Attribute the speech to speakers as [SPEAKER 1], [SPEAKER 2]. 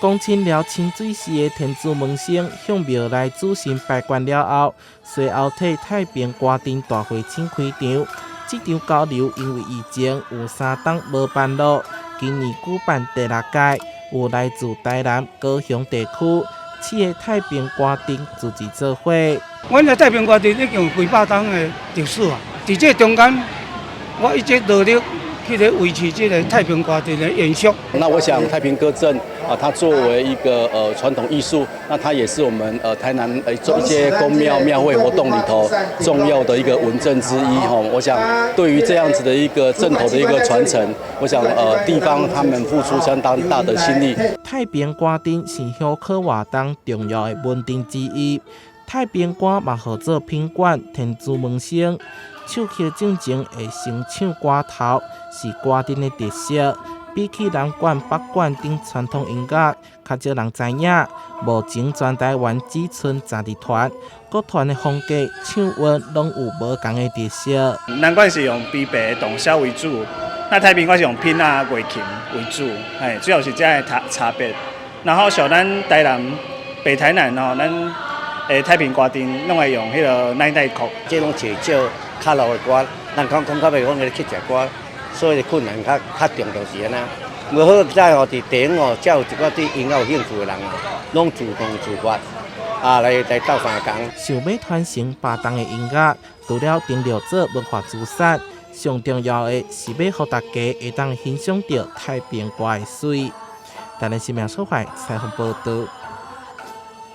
[SPEAKER 1] 恭亲了清水寺的天主门神向庙内主神拜关了后，随后替太平歌阵大会请开场。这场交流因为疫情有3档无办落，今年举办第6届，有来自台南、高雄地区4个太平歌阵自治做伙。
[SPEAKER 2] 阮的太平歌阵已经有几百档的场数啊，在这中间，我一直努力去维持这个太平歌阵的延续。
[SPEAKER 3] 那我想太平歌阵它作为一个传统艺术，那它也是我们台南一些宫庙庙会活动里头重要的一个文镇之一哈。我想对于这样子的一个阵头的一个传承，我想地方他们付出相当大的心力。
[SPEAKER 1] 太平歌阵是香科活动重要的文镇之一。太平歌嘛号做品管天主门神，唱曲正经会先唱歌头，是歌阵的特色。比起南管、北管等传统音乐，较少人知影。目前全台湾只剩10支团，各团的风格、唱韵拢有无同的特色。
[SPEAKER 4] 南管是用悲白动箫为主，那太平歌是用品乐琴为主，主要是这样的差别。然后像咱台南、北台南吼，咱太平歌阵拢会用迄个奶奶曲，
[SPEAKER 5] 这种找少较老的歌，咱讲较袂讲去食歌。所以困难较重要是安那，无好在伫地方才有一个对音乐有兴趣的人拢自动自发来斗相共。
[SPEAKER 1] 想要传承巴东的音乐，除了定了做文化资产，上重要的是要让大家会当欣赏到太平歌的水。台南新闻所在采访报道。